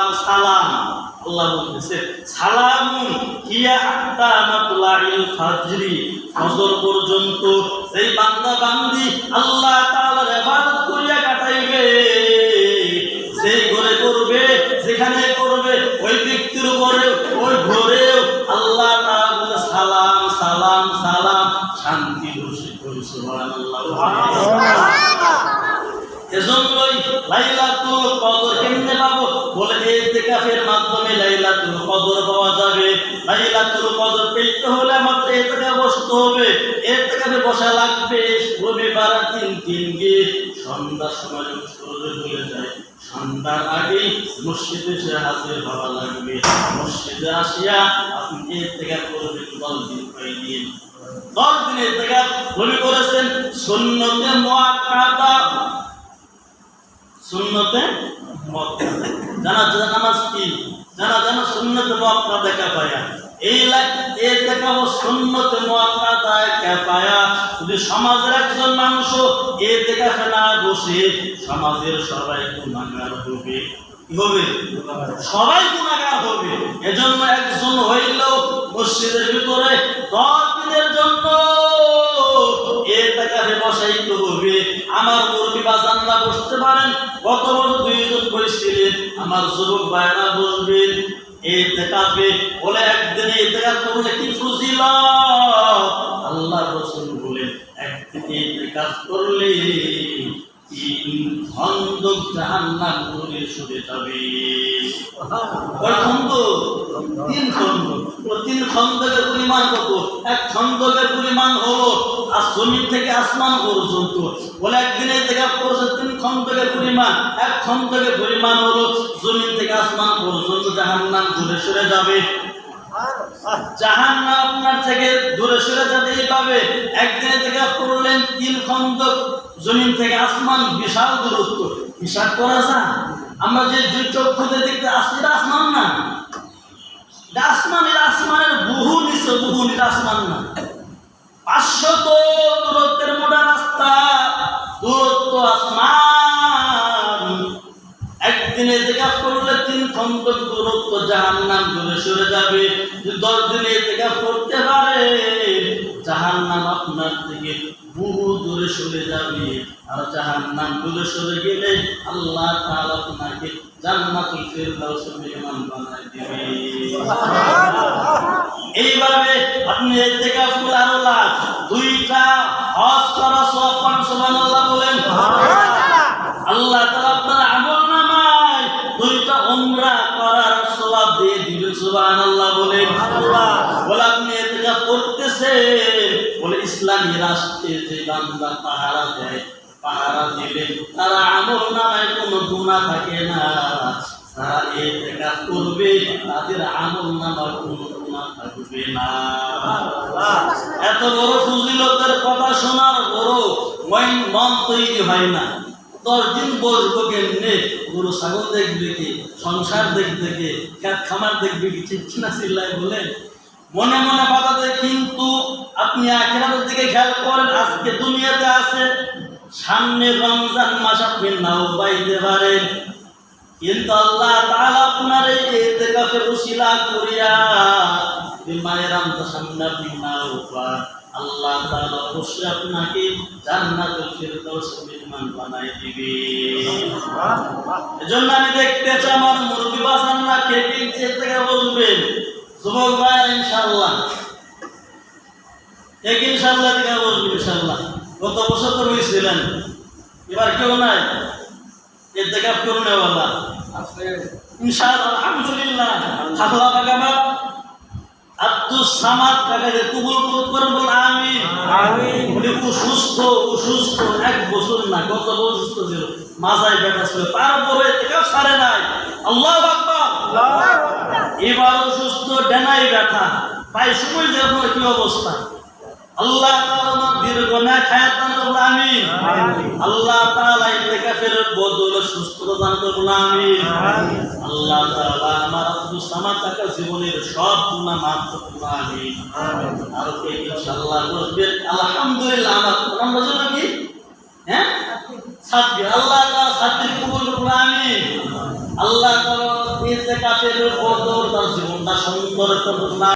সালাম সালাম। আল্লাহ বলতেছে সালামুন হিয়া হাত্তা মাতলাইল ফাজরি, ফজর পর্যন্ত সেই বান্দা বান্দি আল্লাহ তাআলার ইবাদত করিয়া কাটাইবে, সেই ঘরে করবে যেখানে করবে ওই ব্যক্তির উপরে ওই ঘরেও আল্লাহ তাআলা বলে সালাম সালাম সালাম, শান্তি বর্ষিত করবে। সুবহানাল্লাহ। এজন্যই লাইলাতুল কদর কেমনে পাবো? বলে ইতিকাফের মাধ্যমে লাইলাতুল কদর পাওয়া যাবে। লাইলাতুল কদর পেতে হলে আমাদের ইতিকাফে বসতে হবে। ইতিকাফে বসা লাগবে রবিবার 3 গিয়ে সন্ধ্যার সময় সূর্য ডুবে যায়, সন্ধ্যার আগে মসজিদে এসে হাজির হওয়া লাগবে। মসজিদে আসিয়া আপনি ইতিকাফ করবেন 10 দিন কয়েকদিন। 10 দিনের ইতিকাফ নবী করেছেন সুন্নতে মুআক্কাদা। সুন্নতে মুআক্কাদা জানাজা নামাজ কি? জানা সুন্নতে মুআক্কাদা কিফায়া। এই ইতিকাফ সুন্নতে মুআক্কাদা কিফায়া। যদি সমাজের একজন মানুষও ইতিকাফে না বসে সমাজের সবাই গুনাহগার হবে। কি হবে? সবাই গুনাহগার হবে। এজন্য একজন হইলেও মসজিদের ভিতরে 10 দিনের জন্য ইতিকাফে বসাইতে হবে। আমার মুরব্বি বাজানরা বসতে পারেন, গত বছর 2 জন বসছিলেন, আমার যুবক ভাইরা বসবেন ইতিকাফে। বলে একদিন ইতিকাফ করলে কি ফজিলত। আল্লাহ রাসূল বলেন একদিন ইতিকাফ করলে 3 খন্দক জাহান্নাম ঘুরে সরে যাবে। কয় খন্দক? 3 খন্দক। 3 খন্দকের পরিমাণ কত? 1 খন্দকের পরিমাণ হলো আর জমিন থেকে আসমান পর্যন্ত। বলে একদিন ইতিকাফ করছে 3 খন্দকের পরিমাণ, 1 খন্দকের পরিমাণ হলো জমিন থেকে আসমান পর্যন্ত জাহান্নাম ঘুরে সরে যাবে। জাহান্নাম আপনার থেকে দূরে সরে যাবে। এইভাবে একদিন ইতিকাফ করলেন 3 খন্দক জমিন থেকে আসমান, বিশাল দূরত্ব। হিসাব করা যায়? আমরা যে 2 চক্ষুতে দেখতে আসছি এটা আসমান না, এটা আসমান। এটা আসমানের বহু নিচে, বহু নিচে, আসমান না। 500 দূরত্বের মোটা রাস্তা, দূরত্ব আসমান। একদিনে ইতিকাফ করলে 3 খন্দক দূরত্ব জাহান্নাম দূরে সরে যাবে। 10 দিনে ইতিকাফ করতে পারে জাহান্নাম আপনার থেকে বহু দূরে সরে যাবে। আর জাহান্নাম দূরে সরে গেলে আল্লাহ তাআলা আপনাকে জান্নাতুল ফিরদাউসের মেহমান বানায় দিবে। এইভাবে আপনি ইতিকাফ করে আরো লাভ। 2টা হজ করা সওয়াব পান। সুবহানাল্লাহ বলেন। আল্লাহ তাআলা আপনার আমলনামায় 2টা উমরা করার সওয়াব দিয়ে দিবেন। সুবহানাল্লাহ বলেন। বলে আপনি ইতিকাফ করতেছেন, বলে ইসলামী রাষ্ট্রে যে বান্দা পাহারা দেয়, পাহারা দিলে তারা আমলনামায় কোনো গুনাহ থাকে না। তারা ইতিকাফ করবে, তাদের আমলনামায় কোনো গুনাহ থাকবে না। এত বড় ফজিলতের কথা শোনার বড় মন তৈরি হয় না। 10 দিন বসবো কেমনে? গরু ছাগল দেখবে কি, সংসার দেখবে কি, খেত খামার দেখবে কি? চিৎকিনা চিল্লায় বলেন, মনে মনে বাধা দেয়। কিন্তু আপনি আখিরাতের দিকে খেয়াল করেন। আজকে দুনিয়াতে আছে, সামনে রমজান মাস আপনি নাও পাইতে পারেন, কিন্তু আল্লাহ তাআলা আপনার এই ইতিকাফের উসিলা করিয়া মায়ের রমজান সামনে আপনি নাও পান, আল্লাহ তাআলা অবশ্যই আপনাকে জান্নাতুল ফিরদাউসের মেহমান বানায় দিবে। এজন্য আমি দেখতে চাই আমার মুরব্বি বাজানরা কে কে ইতিকাফে বসবেন। যুবক ভাই ইনশাআল্লাহ ইনশাআল্লাহ ইতিকাফে বসবেন ইনশাআল্লাহ। গত বছর তো হয়েছিলেন, এবার কেউ নাই ইতিকাফ করুন ওয়ালা ইনশাআল্লাহ। আলহামদুলিল্লাহ। আল্লাহ পাক আমার আব্দুল সামাদ কাকাকে কবুল করুন, বল আমিন। আমিন। উনি অসুস্থ 1 বছর না, গত বছর অসুস্থ ছিল, মাথায় ব্যথা ছিল, তারপরে ইতিকাফ ছাড়ে নাই। আল্লাহু আকবার। এবার অসুস্থ, ডানায় ব্যথা, তাই সময় যে আপনার কি অবস্থা। আল্লাহ তাআলা দীর্ঘ নেক হায়াত দান করুন। আমিন। আল্লাহ তাআলা ইতিকাফের বদলে সুস্থতা দান করুন। আমিন। আল্লাহ তাআলা আমার আব্দুল সামাদ কাকার জীবনের সব গুনাহ মাফ করুন। আমিন। আর কে ইনশাআল্লাহ বলবেন আলহামদুলিল্লাহ। আমার নাম বলেন কি? সাব্বির। আল্লাহ তাআলা সাব্বির কবুল করুন। আমিন। আল্লাহ তাআলা ইতেকাফের উপর তার জীবনটা সুন্দর করুন না।